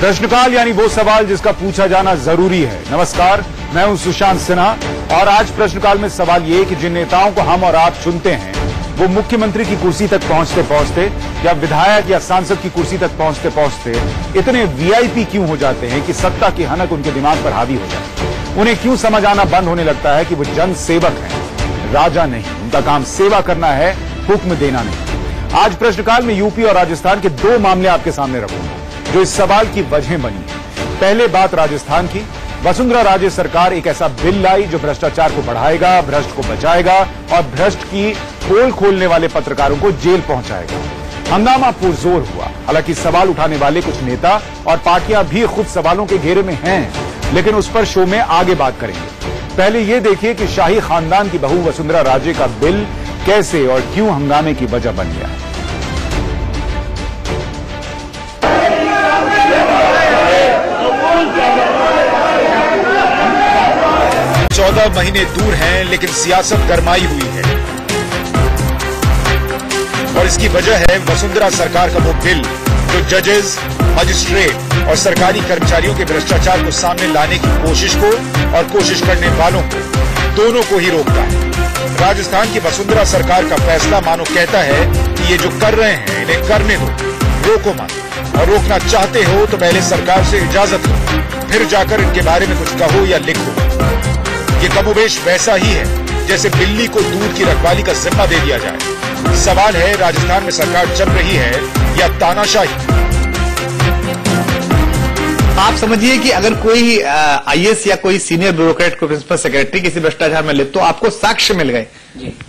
प्रश्नकाल यानी वो सवाल जिसका पूछा जाना जरूरी है। नमस्कार, मैं हूं सुशांत सिन्हा और आज प्रश्नकाल में सवाल ये कि जिन नेताओं को हम और आप चुनते हैं वो मुख्यमंत्री की कुर्सी तक पहुंचते पहुंचते या विधायक या सांसद की कुर्सी तक पहुंचते पहुंचते इतने वीआईपी क्यों हो जाते हैं कि सत्ता की हनक उनके दिमाग पर हावी हो जाती है। उन्हें क्यों समझ आना बंद होने लगता है कि वो जन सेवक हैं, राजा नहीं। उनका काम सेवा करना है, हुक्म देना नहीं। आज प्रश्नकाल में यूपी और राजस्थान के दो मामले आपके सामने रखूंगा जो इस सवाल की वजह बनी है। पहले बात राजस्थान की। वसुंधरा राजे सरकार एक ऐसा बिल लाई जो भ्रष्टाचार को बढ़ाएगा, भ्रष्ट को बचाएगा और भ्रष्ट की पोल खोलने वाले पत्रकारों को जेल पहुंचाएगा। हंगामा पुरजोर हुआ। हालांकि सवाल उठाने वाले कुछ नेता और पार्टियां भी खुद सवालों के घेरे में हैं, लेकिन उस पर शो में आगे बात करेंगे। पहले यह देखिए कि शाही खानदान की बहू वसुंधरा राजे का बिल कैसे और क्यों हंगामे की वजह बन गया। 14 महीने दूर हैं, लेकिन सियासत गरमाई हुई है और इसकी वजह है वसुंधरा सरकार का वो बिल जो जजेस, मजिस्ट्रेट और सरकारी कर्मचारियों के भ्रष्टाचार को सामने लाने की कोशिश को और कोशिश करने वालों को, दोनों को ही रोकता है। राजस्थान की वसुंधरा सरकार का फैसला मानो कहता है कि ये जो कर रहे हैं इन्हें करने दो, रोको मत, और रोकना चाहते हो तो पहले सरकार से इजाजत लो, फिर जाकर इनके बारे में कुछ कहो या लिखो। ये कमोबेश वैसा ही है जैसे बिल्ली को दूध की रखवाली का जिम्मा दे दिया जाए। सवाल है राजस्थान में सरकार चल रही है या तानाशाही। आप समझिए कि अगर कोई आईएएस या कोई सीनियर ब्यूरोक्रेट को प्रिंसिपल सेक्रेटरी किसी भ्रष्टाचार में ले तो आपको साक्ष्य मिल गए,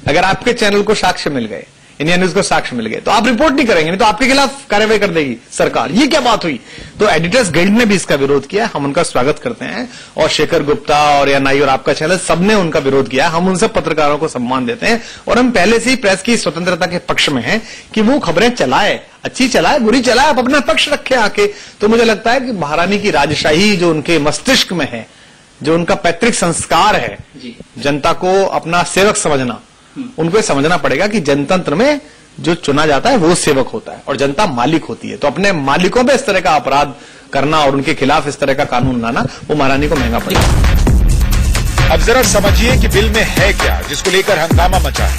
अगर आपके चैनल को साक्ष्य मिल गए, इंडिया न्यूज को साक्ष्य मिल गए, तो आप रिपोर्ट नहीं करेंगे, नहीं तो आपके खिलाफ कार्रवाई कर देगी सरकार। ये क्या बात हुई? तो एडिटर्स गिल्ड ने भी इसका विरोध किया, हम उनका स्वागत करते हैं। और शेखर गुप्ता और एनआई और आपका चैनल सबने उनका विरोध किया। हम उन सब पत्रकारों को सम्मान देते हैं और हम पहले से ही प्रेस की स्वतंत्रता के पक्ष में हैं कि वो खबरें चलाए, अच्छी चलाए, बुरी चलाए, आप अपना पक्ष रखें आके। तो मुझे लगता है कि महारानी की राजशाही जो उनके मस्तिष्क में है, जो उनका पैतृक संस्कार है, जनता को अपना सेवक समझना, उनको समझना पड़ेगा कि जनतंत्र में जो चुना जाता है वो सेवक होता है और जनता मालिक होती है। तो अपने मालिकों पे इस तरह का अपराध करना और उनके खिलाफ इस तरह का कानून लाना वो महारानी को महंगा पड़ेगा। अब जरा समझिए कि बिल में है क्या जिसको लेकर हंगामा मचा है।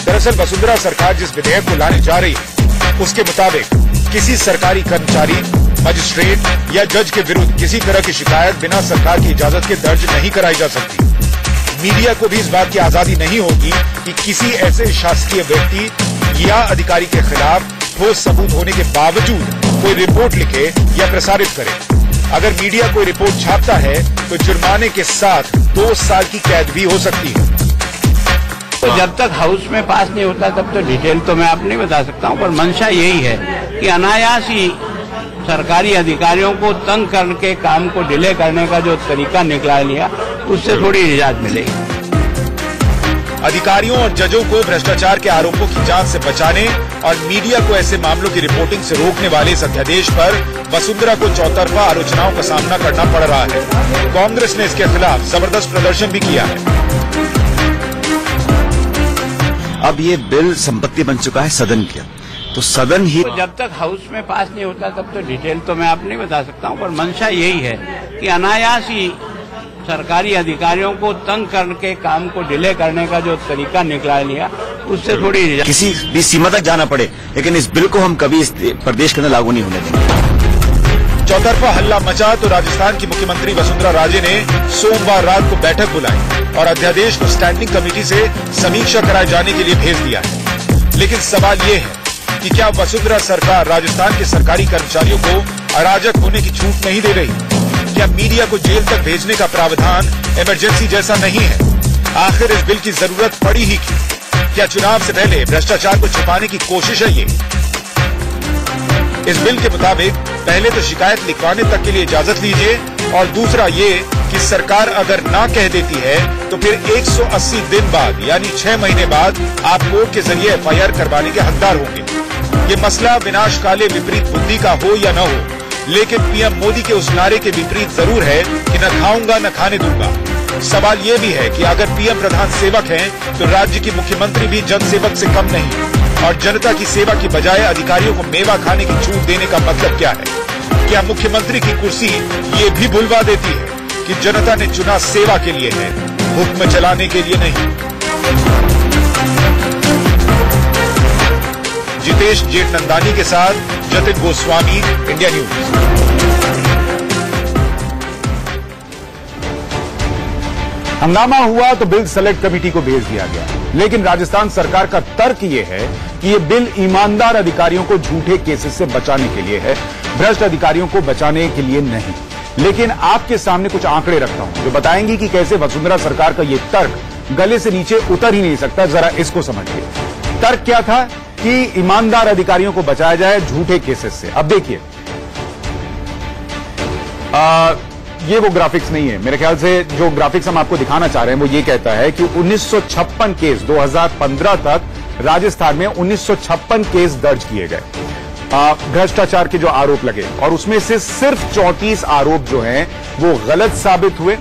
दरअसल वसुंधरा सरकार जिस विधेयक को लाने जा रही है उसके मुताबिक किसी सरकारी कर्मचारी, मजिस्ट्रेट या जज के विरुद्ध किसी तरह की शिकायत बिना सरकार की इजाजत के दर्ज नहीं कराई जा सकती। मीडिया को भी इस बात की आजादी नहीं होगी कि किसी ऐसे शासकीय व्यक्ति या अधिकारी के खिलाफ ठोस सबूत होने के बावजूद कोई रिपोर्ट लिखे या प्रसारित करे। अगर मीडिया कोई रिपोर्ट छापता है तो जुर्माने के साथ 2 साल की कैद भी हो सकती है। तो जब तक हाउस में पास नहीं होता तब तो डिटेल तो मैं आप नहीं बता सकता हूं, पर मंशा यही है कि अनायास ही सरकारी अधिकारियों को तंग करके काम को डिले करने का जो तरीका निकला लिया उससे थोड़ी निजात मिलेगी। अधिकारियों और जजों को भ्रष्टाचार के आरोपों की जांच से बचाने और मीडिया को ऐसे मामलों की रिपोर्टिंग से रोकने वाले इस अध्यादेश पर वसुंधरा को चौतरफा आलोचनाओं का सामना करना पड़ रहा है। कांग्रेस ने इसके खिलाफ जबरदस्त प्रदर्शन भी किया है। अब ये बिल संपत्ति बन चुका है सदन की, तो सदन ही तो जब तक हाउस में पास नहीं होता तब तो डिटेल तो मैं आप नहीं बता सकता हूं, पर मंशा यही है कि अनायास ही सरकारी अधिकारियों को तंग करके काम को डिले करने का जो तरीका निकला लिया उससे थोड़ी किसी भी सीमा तक जाना पड़े, लेकिन इस बिल को हम कभी इस प्रदेश के अंदर लागू नहीं होने देंगे। चौतरफा हल्ला मचा तो राजस्थान की मुख्यमंत्री वसुंधरा राजे ने सोमवार रात को बैठक बुलाई और अध्यादेश को स्टैंडिंग कमेटी से समीक्षा कराए जाने के लिए भेज दिया है। लेकिन सवाल ये है कि क्या वसुंधरा सरकार राजस्थान के सरकारी कर्मचारियों को अराजक होने की छूट नहीं दे रही? क्या मीडिया को जेल तक भेजने का प्रावधान इमरजेंसी जैसा नहीं है? आखिर इस बिल की जरूरत पड़ी ही क्यों? क्या चुनाव से पहले भ्रष्टाचार को छुपाने की कोशिश है ये? इस बिल के मुताबिक पहले तो शिकायत लिखवाने तक के लिए इजाजत लीजिए और दूसरा ये कि सरकार अगर ना कह देती है तो फिर 180 दिन बाद यानी 6 महीने बाद आप कोर्ट के जरिए एफआईआर करवाने के हकदार होंगे। ये मसला विनाशकाले विपरीत बुद्धि का हो या न हो, लेकिन पीएम मोदी के उस नारे के विपरीत जरूर है कि न खाऊंगा न खाने दूंगा। सवाल ये भी है कि अगर पीएम प्रधान सेवक हैं तो राज्य की मुख्यमंत्री भी जनसेवक से कम नहीं। और जनता की सेवा की बजाय अधिकारियों को मेवा खाने की छूट देने का मतलब क्या है? क्या मुख्यमंत्री की कुर्सी ये भी भुलवा देती है कि जनता ने चुना सेवा के लिए है, हुक्म चलाने के लिए नहीं? जितेश जेठनंदानी के साथ जतिन गोस्वामी, इंडिया न्यूज। हंगामा हुआ तो बिल सेलेक्ट कमेटी को भेज दिया गया, लेकिन राजस्थान सरकार का तर्क यह है कि यह बिल ईमानदार अधिकारियों को झूठे केसेस से बचाने के लिए है, भ्रष्ट अधिकारियों को बचाने के लिए नहीं। लेकिन आपके सामने कुछ आंकड़े रखता हूं जो बताएंगे कि कैसे वसुंधरा सरकार का यह तर्क गले से नीचे उतर ही नहीं सकता। जरा इसको समझिए। तर्क क्या था कि ईमानदार अधिकारियों को बचाया जाए झूठे केसेस से। अब देखिए, ये वो ग्राफिक्स नहीं है। मेरे ख्याल से जो ग्राफिक्स हम आपको दिखाना चाह रहे हैं वो ये कहता है कि 1956 केस 2015 तक राजस्थान में 1956 केस दर्ज किए गए भ्रष्टाचार के जो आरोप लगे, और उसमें से सिर्फ 34 आरोप जो हैं वो गलत साबित हुए।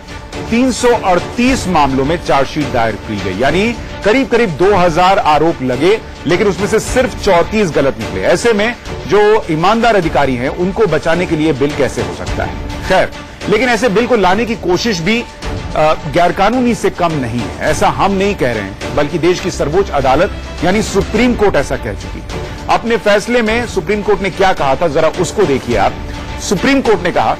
338 मामलों में चार्जशीट दायर की गई, यानी करीब करीब 2000 आरोप लगे, लेकिन उसमें से सिर्फ 34 गलत निकले। ऐसे में जो ईमानदार अधिकारी हैं उनको बचाने के लिए बिल कैसे हो सकता है? खैर, लेकिन ऐसे बिल को लाने की कोशिश भी गैरकानूनी से कम नहीं है, ऐसा हम नहीं कह रहे हैं, बल्कि देश की सर्वोच्च अदालत यानी सुप्रीम कोर्ट ऐसा कह चुकी है। अपने फैसले में सुप्रीम कोर्ट ने क्या कहा था, जरा उसको देखिए आप। सुप्रीम कोर्ट ने कहा,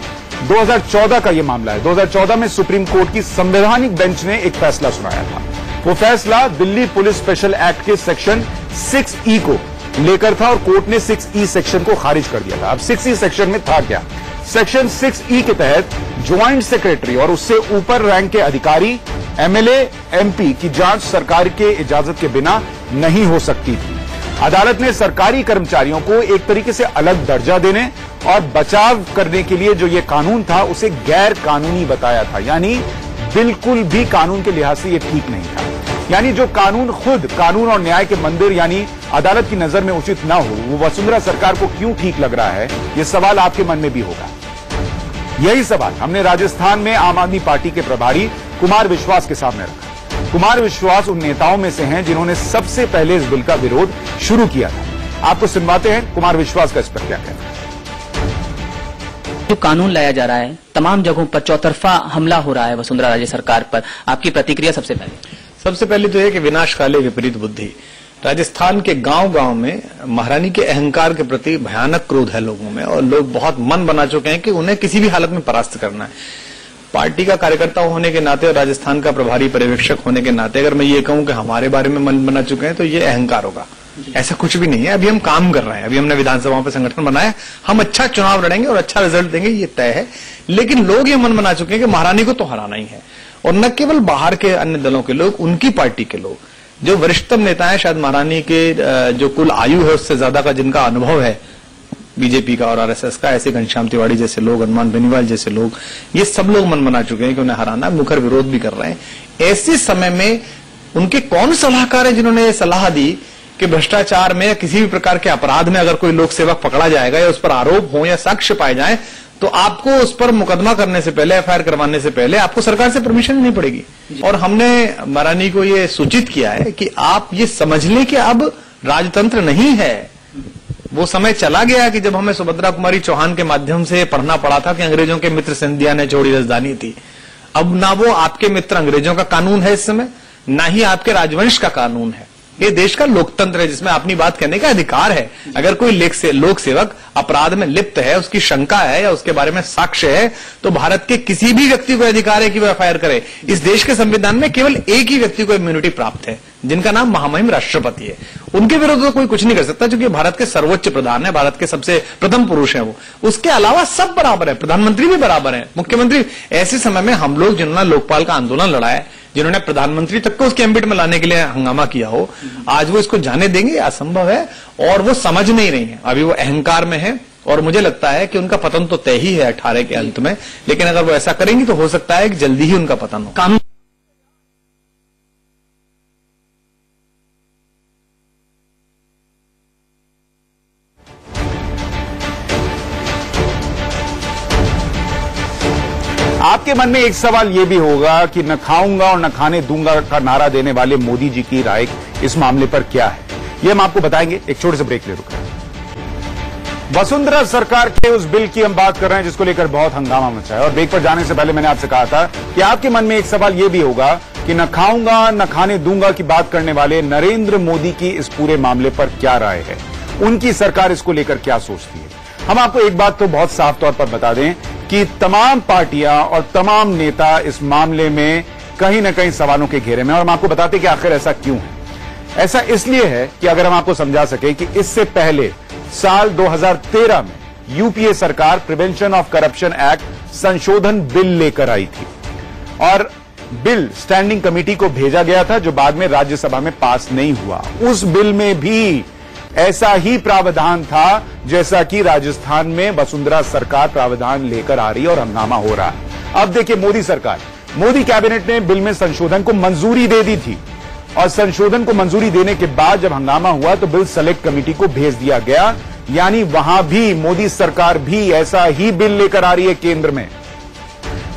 2014 का यह मामला है, 2014 में सुप्रीम कोर्ट की संवैधानिक बेंच ने एक फैसला सुनाया था। वो फैसला दिल्ली पुलिस स्पेशल एक्ट के सेक्शन 6E को लेकर था, और कोर्ट ने 6E सेक्शन को खारिज कर दिया था। अब 6E सेक्शन में था क्या? सेक्शन 6E के तहत ज्वाइंट सेक्रेटरी और उससे ऊपर रैंक के अधिकारी, एमएलए, एमपी की जांच सरकार के इजाजत के बिना नहीं हो सकती थी। अदालत ने सरकारी कर्मचारियों को एक तरीके से अलग दर्जा देने और बचाव करने के लिए जो यह कानून था उसे गैर कानूनी बताया था, यानी बिल्कुल भी कानून के लिहाज से यह ठीक नहीं था। यानी जो कानून खुद कानून और न्याय के मंदिर यानी अदालत की नजर में उचित ना हो, वो वसुंधरा सरकार को क्यों ठीक लग रहा है? यह सवाल आपके मन में भी होगा। यही सवाल हमने राजस्थान में आम आदमी पार्टी के प्रभारी कुमार विश्वास के सामने रखा। कुमार विश्वास उन नेताओं में से हैं जिन्होंने सबसे पहले इस बिल का विरोध शुरू किया था। आपको सुनवाते हैं कुमार विश्वास का इस पर क्या कहना है। जो कानून लाया जा रहा है, तमाम जगहों पर चौतरफा हमला हो रहा है वसुंधरा राजे सरकार पर, आपकी प्रतिक्रिया सबसे पहले? सबसे पहले तो यह कि विनाशकाले विपरीत बुद्धि। राजस्थान के गांव-गांव में महारानी के अहंकार के प्रति भयानक क्रोध है लोगों में, और लोग बहुत मन बना चुके हैं कि उन्हें किसी भी हालत में परास्त करना है। पार्टी का कार्यकर्ता होने के नाते और राजस्थान का प्रभारी पर्यवेक्षक होने के नाते अगर मैं ये कहूं कि हमारे बारे में मन बना चुके हैं तो ये अहंकार होगा। ऐसा कुछ भी नहीं है। अभी हम काम कर रहे हैं, अभी हमने विधानसभाओं पर संगठन बनाया, हम अच्छा चुनाव लड़ेंगे और अच्छा रिजल्ट देंगे, ये तय है। लेकिन लोग ये मन बना चुके हैं कि महारानी को तो हराना ही है, और न केवल बाहर के अन्य दलों के लोग, उनकी पार्टी के लोग, जो वरिष्ठतम नेता है, शायद महारानी के जो कुल आयु है उससे ज्यादा का जिनका अनुभव है बीजेपी का और आरएसएस का, ऐसे घनश्याम तिवाड़ी जैसे लोग, हनुमान बेनीवाल जैसे लोग, ये सब लोग मन बना चुके हैं कि उन्हें हराना, मुखर विरोध भी कर रहे हैं। ऐसे समय में उनके कौन सलाहकार है जिन्होंने ये सलाह दी कि भ्रष्टाचार में या किसी भी प्रकार के अपराध में अगर कोई लोक सेवक पकड़ा जाएगा या उस पर आरोप हो या साक्ष्य पाए जाए तो आपको उस पर मुकदमा करने से पहले, एफआईआर करवाने से पहले आपको सरकार से परमिशन लेनी पड़ेगी। और हमने महारानी को ये सूचित किया है कि आप ये समझ लें कि अब राजतंत्र नहीं है। वो समय चला गया कि जब हमें सुभद्रा कुमारी चौहान के माध्यम से पढ़ना पड़ा था कि अंग्रेजों के मित्र सिंधिया ने छोड़ी राजधानी थी। अब ना वो आपके मित्र अंग्रेजों का कानून है इस समय, ना ही आपके राजवंश का कानून है। ये देश का लोकतंत्र है जिसमें अपनी बात कहने का अधिकार है। अगर कोई लोक सेवक अपराध में लिप्त है, उसकी शंका है या उसके बारे में साक्ष्य है, तो भारत के किसी भी व्यक्ति को अधिकार है कि वो एफआईआर करे। इस देश के संविधान में केवल एक ही व्यक्ति को इम्यूनिटी प्राप्त है, जिनका नाम महामहिम राष्ट्रपति है। उनके विरुद्ध तो कोई कुछ नहीं कर सकता, क्योंकि भारत के सर्वोच्च प्रधान है, भारत के सबसे प्रथम पुरुष है वो। उसके अलावा सब बराबर है, प्रधानमंत्री भी बराबर है, मुख्यमंत्री। ऐसे समय में हम लोग जिन्होंने लोकपाल का आंदोलन लड़ा है, जिन्होंने प्रधानमंत्री तक को उसके एम्बिट में लाने के लिए हंगामा किया हो, आज वो इसको जाने देंगे? असंभव है। और वो समझ नहीं रही है, अभी वो अहंकार में है, और मुझे लगता है कि उनका पतन तो तय ही है 18 के अंत में। लेकिन अगर वो ऐसा करेंगी तो हो सकता है कि जल्दी ही उनका पतन हो। कानून आपके मन में एक सवाल यह भी होगा कि न खाऊंगा और न खाने दूंगा का नारा देने वाले मोदी जी की राय इस मामले पर क्या है? ये हम आपको बताएंगे, एक छोटे से ब्रेक ले रुक। वसुंधरा सरकार के उस बिल की हम बात कर रहे हैं जिसको लेकर बहुत हंगामा मचा है, और ब्रेक पर जाने से पहले मैंने आपसे कहा था कि आपके मन में एक सवाल यह भी होगा कि न खाऊंगा न खाने दूंगा की बात करने वाले नरेंद्र मोदी की इस पूरे मामले पर क्या राय है, उनकी सरकार इसको लेकर क्या सोचती है। हम आपको एक बात तो बहुत साफ तौर पर बता दें कि तमाम पार्टियां और तमाम नेता इस मामले में कहीं ना कहीं सवालों के घेरे में, और हम आपको बताते कि आखिर ऐसा क्यों है। ऐसा इसलिए है कि अगर हम आपको समझा सके कि इससे पहले साल 2013 में यूपीए सरकार प्रिवेंशन ऑफ करप्शन एक्ट संशोधन बिल लेकर आई थी, और बिल स्टैंडिंग कमेटी को भेजा गया था जो बाद में राज्यसभा में पास नहीं हुआ। उस बिल में भी ऐसा ही प्रावधान था जैसा कि राजस्थान में वसुंधरा सरकार प्रावधान लेकर आ रही है और हंगामा हो रहा है। अब देखिए, मोदी सरकार, मोदी कैबिनेट ने बिल में संशोधन को मंजूरी दे दी थी, और संशोधन को मंजूरी देने के बाद जब हंगामा हुआ तो बिल सेलेक्ट कमेटी को भेज दिया गया, यानी वहां भी मोदी सरकार भी ऐसा ही बिल लेकर आ रही है केंद्र में।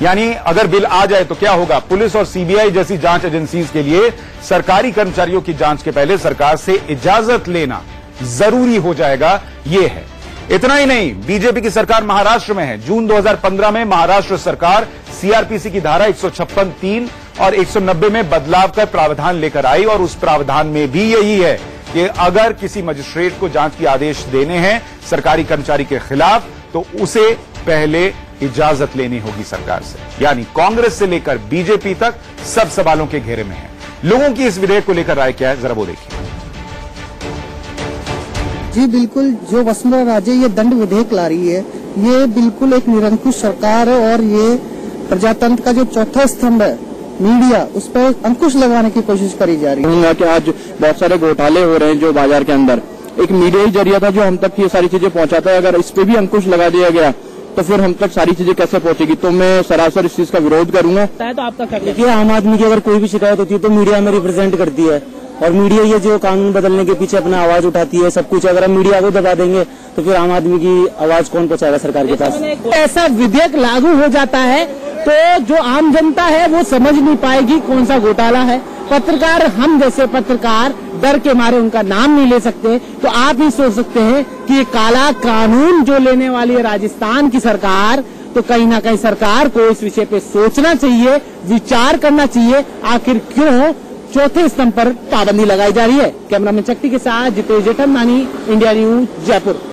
यानी अगर बिल आ जाए तो क्या होगा, पुलिस और सीबीआई जैसी जांच एजेंसीज के लिए सरकारी कर्मचारियों की जांच के पहले सरकार से इजाजत लेना जरूरी हो जाएगा। यह है। इतना ही नहीं, बीजेपी की सरकार महाराष्ट्र में है। जून 2015 में महाराष्ट्र सरकार सीआरपीसी की धारा 156(3) और 190 में बदलाव कर प्रावधान लेकर आई, और उस प्रावधान में भी यही है कि अगर किसी मजिस्ट्रेट को जांच के आदेश देने हैं सरकारी कर्मचारी के खिलाफ तो उसे पहले इजाजत लेनी होगी सरकार से। यानी कांग्रेस से लेकर बीजेपी तक सब सवालों के घेरे में है। लोगों की इस विधेयक को लेकर राय क्या है, जरा वो देखिए। जी बिल्कुल, जो वसुंधरा राजे ये दंड विधेयक ला रही है, ये बिल्कुल एक निरंकुश सरकार है, और ये प्रजातंत्र का जो चौथा स्तंभ है मीडिया, उस पर अंकुश लगाने की कोशिश करी जा रही है। कि आज बहुत सारे घोटाले हो रहे हैं जो बाजार के अंदर, एक मीडिया ही जरिया था जो हम तक ये सारी चीजें पहुंचाता है। अगर इस पे भी अंकुश लगा दिया गया तो फिर हम तक सारी चीजें कैसे पहुंचेगी, तो मैं सरासर इस चीज का विरोध करूंगा। तो आपका क्या देखिए, आम आदमी की अगर कोई भी शिकायत होती है तो मीडिया में रिप्रेजेंट करती है, और मीडिया ये जो कानून बदलने के पीछे अपना आवाज उठाती है सब कुछ। अगर हम मीडिया को दबा देंगे तो फिर आम आदमी की आवाज कौन पहुंचाएगा सरकार के पास। ऐसा विधेयक लागू हो जाता है तो जो आम जनता है वो समझ नहीं पाएगी कौन सा घोटाला है। पत्रकार, हम जैसे पत्रकार डर के मारे उनका नाम नहीं ले सकते। तो आप ही सोच सकते हैं कि ये काला कानून जो लेने वाली है राजस्थान की सरकार, तो कहीं ना कहीं सरकार को इस विषय पे सोचना चाहिए, विचार करना चाहिए, आखिर क्यों चौथे स्तंभ पर पाबंदी लगाई जा रही है। कैमरामैन शक्ति के साथ जितेश जेठमलानी, इंडिया न्यूज, जयपुर।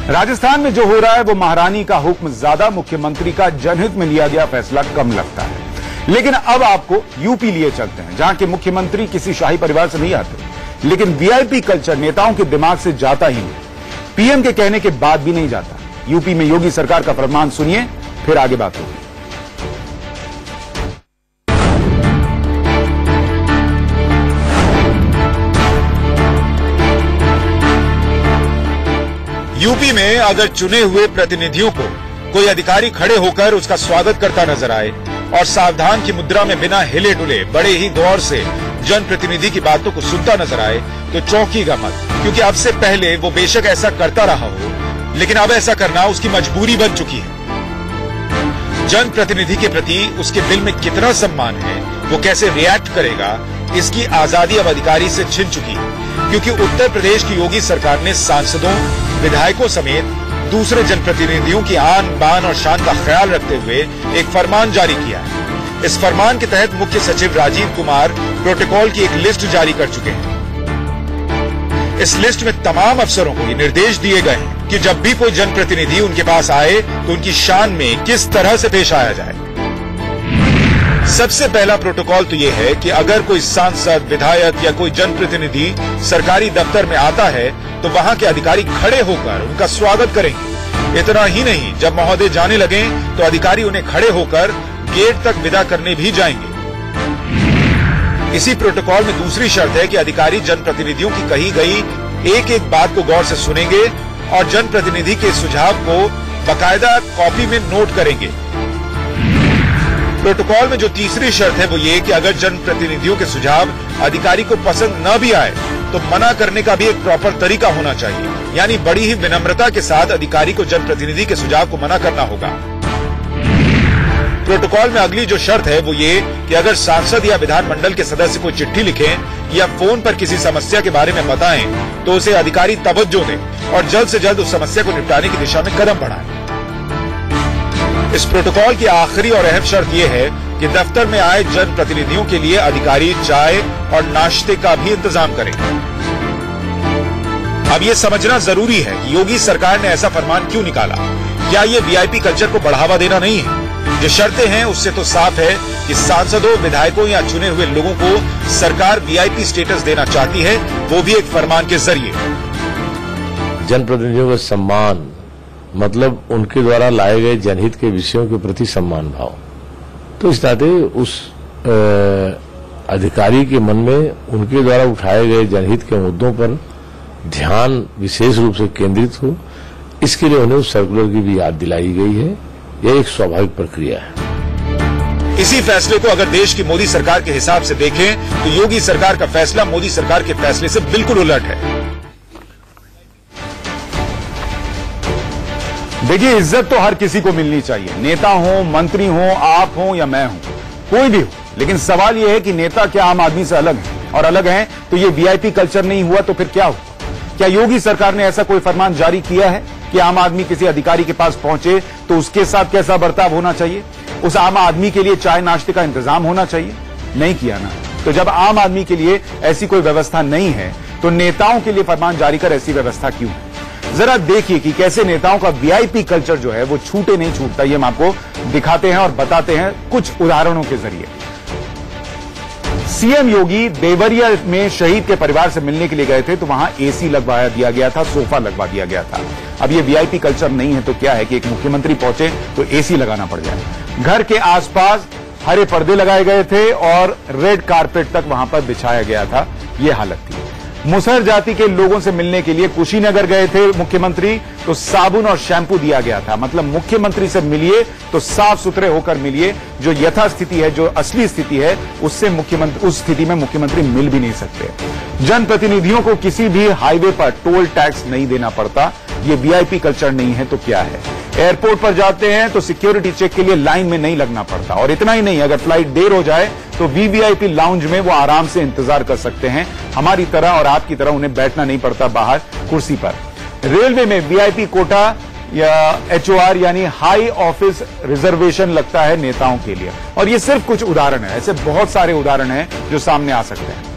राजस्थान में जो हो रहा है वो महारानी का हुक्म ज्यादा, मुख्यमंत्री का जनहित में लिया गया फैसला कम लगता है। लेकिन अब आपको यूपी लिए चलते हैं, जहां के मुख्यमंत्री किसी शाही परिवार से नहीं आते, लेकिन वीआईपी कल्चर नेताओं के दिमाग से जाता ही नहीं, पीएम के कहने के बाद भी नहीं जाता। यूपी में योगी सरकार का फरमान सुनिए, फिर आगे बात होगी। यूपी में अगर चुने हुए प्रतिनिधियों को कोई अधिकारी खड़े होकर उसका स्वागत करता नजर आए और सावधान की मुद्रा में बिना हिले डुले बड़े ही गौर से जनप्रतिनिधि की बातों को सुनता नजर आए तो चौंकीगा मत, क्योंकि अब से पहले वो बेशक ऐसा करता रहा हो, लेकिन अब ऐसा करना उसकी मजबूरी बन चुकी है। जनप्रतिनिधि के प्रति उसके दिल में कितना सम्मान है, वो कैसे रिएक्ट करेगा, इसकी आजादी अब अधिकारी से छिन चुकी है। क्योंकि उत्तर प्रदेश की योगी सरकार ने सांसदों, विधायकों समेत दूसरे जनप्रतिनिधियों की आन बान और शान का ख्याल रखते हुए एक फरमान जारी किया है। इस फरमान के तहत मुख्य सचिव राजीव कुमार प्रोटोकॉल की एक लिस्ट जारी कर चुके हैं। इस लिस्ट में तमाम अफसरों को ये निर्देश दिए गए हैं कि जब भी कोई जनप्रतिनिधि उनके पास आए तो उनकी शान में किस तरह से पेश आया जाए। सबसे पहला प्रोटोकॉल तो यह है कि अगर कोई सांसद, विधायक या कोई जनप्रतिनिधि सरकारी दफ्तर में आता है तो वहां के अधिकारी खड़े होकर उनका स्वागत करेंगे। इतना ही नहीं, जब महोदय जाने लगे तो अधिकारी उन्हें खड़े होकर गेट तक विदा करने भी जाएंगे। इसी प्रोटोकॉल में दूसरी शर्त है कि अधिकारी जनप्रतिनिधियों की कही गई एक एक बात को गौर से सुनेंगे और जनप्रतिनिधि के सुझाव को बाकायदा कॉपी में नोट करेंगे। प्रोटोकॉल में जो तीसरी शर्त है वो ये कि अगर जनप्रतिनिधियों के सुझाव अधिकारी को पसंद न भी आए तो मना करने का भी एक प्रॉपर तरीका होना चाहिए, यानी बड़ी ही विनम्रता के साथ अधिकारी को जनप्रतिनिधि के सुझाव को मना करना होगा। प्रोटोकॉल में अगली जो शर्त है वो ये कि अगर सांसद या विधानमंडल के सदस्य कोई चिट्ठी लिखें या फोन पर किसी समस्या के बारे में बताएं तो उसे अधिकारी तवज्जो दें और जल्द से जल्द उस समस्या को निपटाने की दिशा में कदम बढ़ाएं। इस प्रोटोकॉल की आखिरी और अहम शर्त यह है कि दफ्तर में आए जनप्रतिनिधियों के लिए अधिकारी चाय और नाश्ते का भी इंतजाम करें। अब यह समझना जरूरी है कि योगी सरकार ने ऐसा फरमान क्यों निकाला। क्या ये वीआईपी कल्चर को बढ़ावा देना नहीं है? जो शर्तें हैं उससे तो साफ है कि सांसदों, विधायकों या चुने हुए लोगों को सरकार वीआईपी स्टेटस देना चाहती है, वो भी एक फरमान के जरिए। जनप्रतिनिधियों का सम्मान मतलब उनके द्वारा लाए गए जनहित के विषयों के प्रति सम्मान भाव। तो इस नाते उस अधिकारी के मन में उनके द्वारा उठाए गए जनहित के मुद्दों पर ध्यान विशेष रूप से केंद्रित हो, इसके लिए उन्हें उस सर्कुलर की भी याद दिलाई गई है। यह एक स्वाभाविक प्रक्रिया है। इसी फैसले को अगर देश की मोदी सरकार के हिसाब से देखें तो योगी सरकार का फैसला मोदी सरकार के फैसले से बिल्कुल उलट है। देखिए, इज्जत तो हर किसी को मिलनी चाहिए, नेता हो, मंत्री हो, आप हो या मैं हूं, कोई भी हो। लेकिन सवाल यह है कि नेता क्या आम आदमी से अलग है, और अलग हैं तो ये वीआईपी कल्चर नहीं हुआ तो फिर क्या हुआ? क्या योगी सरकार ने ऐसा कोई फरमान जारी किया है कि आम आदमी किसी अधिकारी के पास पहुंचे तो उसके साथ कैसा बर्ताव होना चाहिए, उस आम आदमी के लिए चाय नाश्ते का इंतजाम होना चाहिए? नहीं किया ना। तो जब आम आदमी के लिए ऐसी कोई व्यवस्था नहीं है तो नेताओं के लिए फरमान जारी कर ऐसी व्यवस्था क्यों है? जरा देखिए कि कैसे नेताओं का वीआईपी कल्चर जो है वो छूटे नहीं छूटता। ये हम आपको दिखाते हैं और बताते हैं कुछ उदाहरणों के जरिए। सीएम योगी देवरिया में शहीद के परिवार से मिलने के लिए गए थे तो वहां एसी लगवा दिया गया था, सोफा लगवा दिया गया था। अब ये वीआईपी कल्चर नहीं है तो क्या है कि एक मुख्यमंत्री पहुंचे तो एसी लगाना पड़ जाए। घर के आसपास हरे पर्दे लगाए गए थे और रेड कारपेट तक वहां पर बिछाया गया था। ये हालत थी। मुसहर जाति के लोगों से मिलने के लिए कुशीनगर गए थे मुख्यमंत्री तो साबुन और शैंपू दिया गया था। मतलब मुख्यमंत्री से मिलिए तो साफ सुथरे होकर मिलिए। जो यथास्थिति है, जो असली स्थिति है, उससे मुख्यमंत्री उस स्थिति में मुख्यमंत्री मिल भी नहीं सकते। जनप्रतिनिधियों को किसी भी हाईवे पर टोल टैक्स नहीं देना पड़ता। ये वीआईपी कल्चर नहीं है तो क्या है? एयरपोर्ट पर जाते हैं तो सिक्योरिटी चेक के लिए लाइन में नहीं लगना पड़ता। और इतना ही नहीं, अगर फ्लाइट देर हो जाए तो वीवीआईपी लाउंज में वो आराम से इंतजार कर सकते हैं। हमारी तरह और आपकी तरह उन्हें बैठना नहीं पड़ता बाहर कुर्सी पर। रेलवे में वीआईपी कोटा या एचओआर यानी हाई ऑफिस रिजर्वेशन लगता है नेताओं के लिए। और ये सिर्फ कुछ उदाहरण है, ऐसे बहुत सारे उदाहरण हैं जो सामने आ सकते हैं।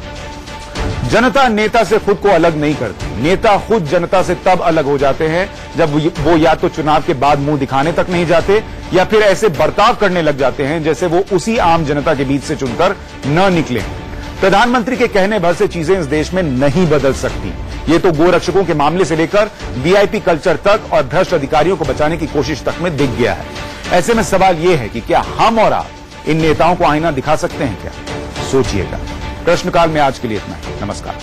जनता नेता से खुद को अलग नहीं करती। नेता खुद जनता से तब अलग हो जाते हैं जब वो या तो चुनाव के बाद मुंह दिखाने तक नहीं जाते या फिर ऐसे बर्ताव करने लग जाते हैं जैसे वो उसी आम जनता के बीच से चुनकर न निकले। प्रधानमंत्री के कहने भर से चीजें इस देश में नहीं बदल सकती। ये तो गोरक्षकों के मामले से लेकर वीआईपी कल्चर तक और भ्रष्ट अधिकारियों को बचाने की कोशिश तक में दिख गया है। ऐसे में सवाल यह है कि क्या हम और आप इन नेताओं को आईना दिखा सकते हैं क्या? सोचिएगा। प्रश्नकाल में आज के लिए इतना ही। नमस्कार।